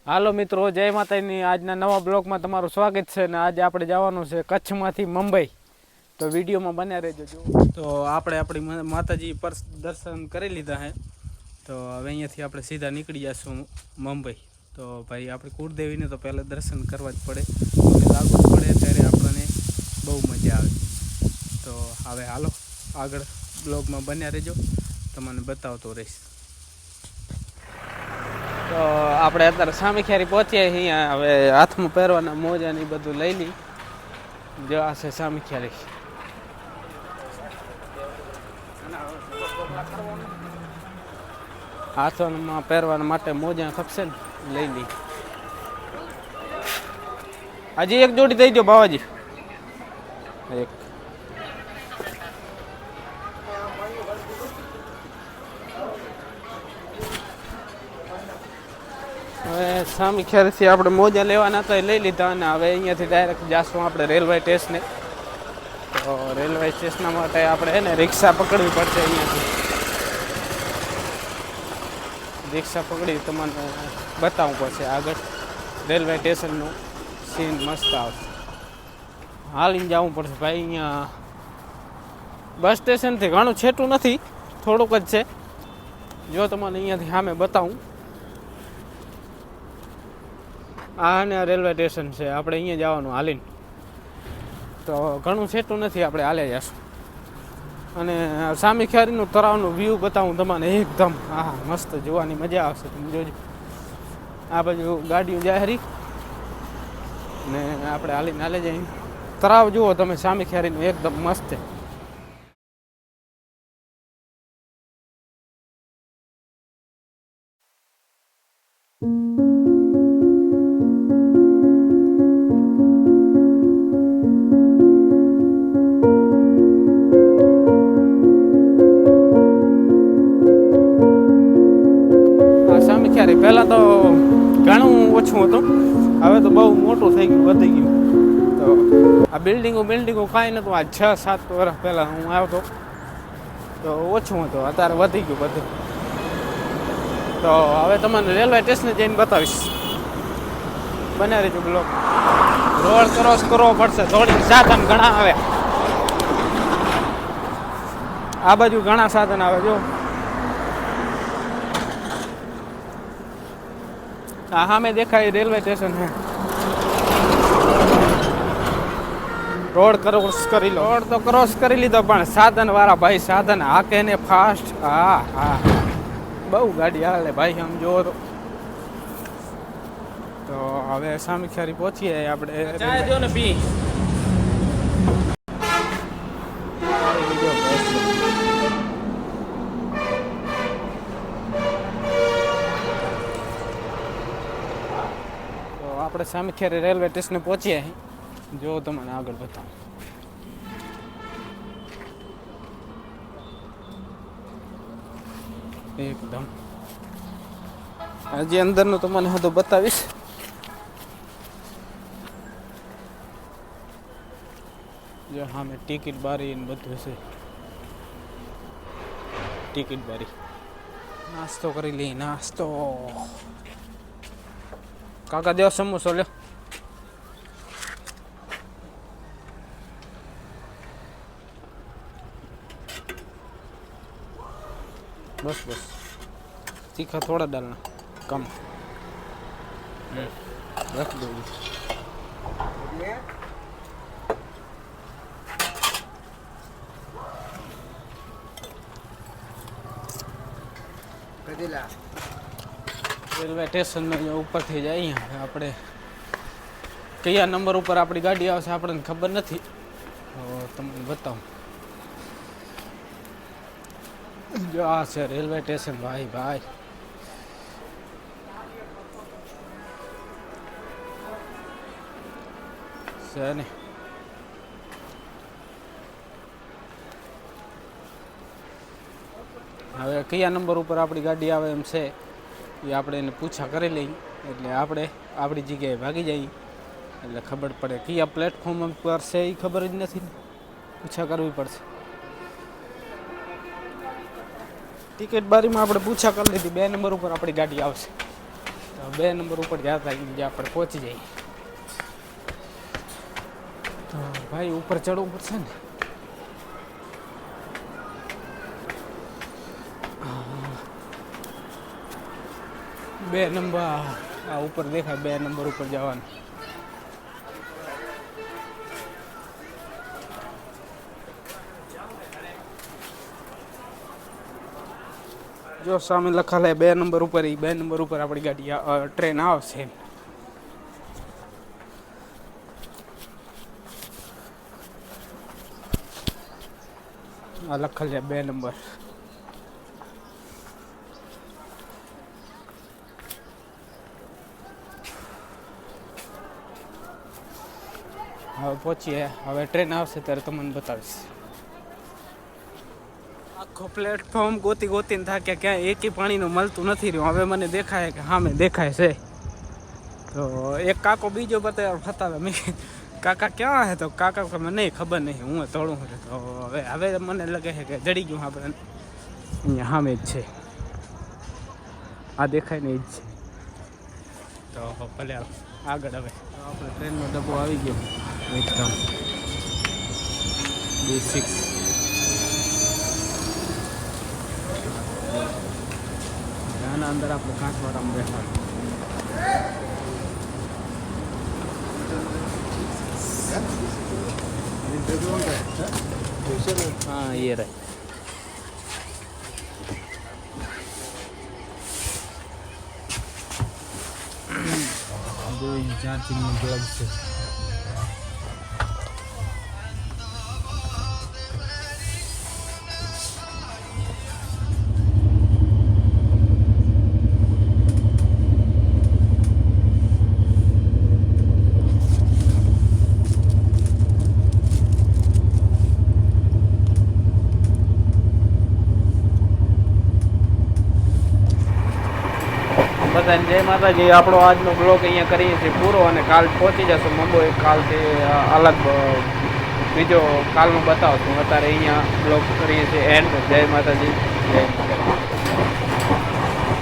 હાલો મિત્રો, જય માતાની આજના નવા બ્લોગમાં તમારું સ્વાગત છે. અને આજે આપણે જવાનું છે કચ્છમાંથી મુંબઈ, તો વિડીયોમાં બન્યા રહેજો. તો આપણે આપણી માતાજી પર દર્શન કરી લીધા છે, તો હવે અહીંયાથી આપણે સીધા નીકળી જઈશું મુંબઈ. તો ભાઈ આપણે કુળદેવીને તો પહેલાં દર્શન કરવા જ પડે, લાગવું જ પડે ત્યારે આપણને બહુ મજા આવે. તો હવે હાલો આગળ બ્લોગમાં બન્યા રહેજો, તમને બતાવતો રહીશ. તો આપણે અત્યારે સામીખ્યારી પહોંચ્યા અહીંયા. હવે હાથમાં પહેરવાના મોજા ને બધું લઈ લઈ. જો આ છે સામીખ્યારી. હાથોમાં પહેરવાના માટે મોજા ખપશે ને, લઈ લઈ. હજી એક જોડી દઈ દો બાવાજી, એક. હવે સામીખ્યારીથી આપણે મોજા લેવાના હતા, લઈ લીધા. અને હવે અહીંયાથી ડાયરેક્ટ જાશું આપણે રેલવે સ્ટેશને. તો રેલવે સ્ટેશન માટે આપણે છે ને રિક્ષા પકડવી પડશે. અહીંયાથી રિક્ષા પકડી તમને બતાવવું પડશે. આગળ રેલવે સ્ટેશનનું સીન મસ્ત આવશે. હાલીને જવું પડશે ભાઈ. અહીંયા બસ સ્ટેશનથી ઘણું છેટું નથી, થોડુંક જ છે. જો તમને અહીંયાથી સામે બતાવું, આ ને રેલવે સ્ટેશન છે. આપણે અહીંયા જવાનું હાલીને, તો ઘણું છેટું નથી, આપણે હાલે જશું. અને સામીખ્યારીનું તળાવનું વ્યૂ બતાવું તમને એકદમ. હા, મસ્ત જોવાની મજા આવશે. તમે જોજો, આ બાજુ ગાડીઓ જાય હરી ને આપણે હાલીને હાલે જઈએ. તળાવ જુઓ તમે સામીખ્યારીનું, એકદમ મસ્ત છે. પહેલાં તો ઘણું ઓછું હતું, હવે તો બહુ મોટું થઈ ગયું, વધી ગયું. તો આ બિલ્ડિંગો કાંઈ નહોતું. આ 6-7 વર્ષ પહેલાં હું આવતો તો ઓછું હતું, અત્યારે વધી ગયું બધું. તો હવે તમને રેલવે સ્ટેશને જઈને બતાવીશ. બને રહેજો બ્લોક. રોડ ક્રોસ કરવો પડશે, થોડીક સાધન ઘણા આવે. આ બાજુ ઘણા સાધન આવે. જો હા, સામે દેખાય રેલવે સ્ટેશન છે. રોડ ક્રોસ કરી લો. રોડ તો ક્રોસ કરી લીધો, પણ સાધન વાળા ભાઈ સાધન હાકે ને ફાસ્ટ. હા હા, બહુ ગાડી હાલે ભાઈ, આમ જોવો તો. તો હવે સામીખ્યારી પહોંચીએ આપણે. ચાય જો ને પી. આપણે સામીખ્યારી રેલવે સ્ટેશને પહોંચ્યા. જો તમને આગળ બતાવું. એકદમ હજી અંદરનું તમને હું તો બતાવીશ. જો હા, મેં ટિકિટ બારી ને બધું છે. ટિકિટ બારી. નાસ્તો કરી લઈ. નાસ્તો કાકા દેવ સમોસો લ્યો. બસ બસ, तीखा थोड़ा डालना, कम रख दो. રેલવે સ્ટેશન ઉપર થી જઈએ આપણે. કયા નંબર ઉપર આપણી ગાડી આવશે આપણને ખબર નથી, તો તમને બતાવું. જો આ છે રેલવે સ્ટેશન ભાઈ. છે ને હવે કયા નંબર ઉપર આપણી ગાડી આવે એમ છે એ આપણે એને પૂછા કરી લઈએ, એટલે આપણે આપણી જગ્યાએ ભાગી જઈએ એટલે ખબર પડે. કયા પ્લેટફોર્મ પર છે એ ખબર જ નથી, પૂછા કરવી પડશે. ટિકિટ બારીમાં આપણે પૂછા કરી લીધી, 2 નંબર ઉપર આપણી ગાડી આવશે. તો 2 નંબર ઉપર જતા જે આપણે પહોંચી જઈએ. તો ભાઈ ઉપર ચડવું પડશે ને. 2 નંબર આ ઉપર દેખાય, 2 નંબર ઉપર જવાનું. જો સામે લખાલે 2 નંબર ઉપર, એ 2 નંબર ઉપર આપણી ગાડી ટ્રેન આવશે. આ લખેલ છે 2 નંબર. હવે પહોંચીએ, હવે ટ્રેન આવશે ત્યારે તમને બતાવીશ. આખો પ્લેટફોર્મ ગોતીને થાક્યા, ક્યાંય એકી પાણીનું મળતું નથી રહ્યું. હવે મને દેખાય કે સામે દેખાય છે. તો એક કાકો બીજો બતાવે, મેં કાકા ક્યાં હે? તો કાકા મને ખબર નહીં, હું તોડું. તો હવે મને લાગે છે કે જડી ગયું આપણે. અહીંયા સામે જ છે, આ દેખાય ને એ જ છે. તો ભલે આગળ હવે આપણે ટ્રેનનો ડબ્બો આવી ગયો એકદમ B6. આના અંદર આપણે કાંઠવાડામાં બેઠા. हाँ ये रहे. जो चार्जिंग में प्लग से બધાને જય માતાજી. આપણો આજનો બ્લોગ અહીંયા કરીએ છીએ પૂરો, અને કાલ પહોંચી જશું મુંબઈ. કાલથી અલગ બીજો કાલનું બતાવશું. અત્યારે અહીંયા બ્લોગ કરીએ છીએ એન્ડ. જય માતાજી, જય માતાજી.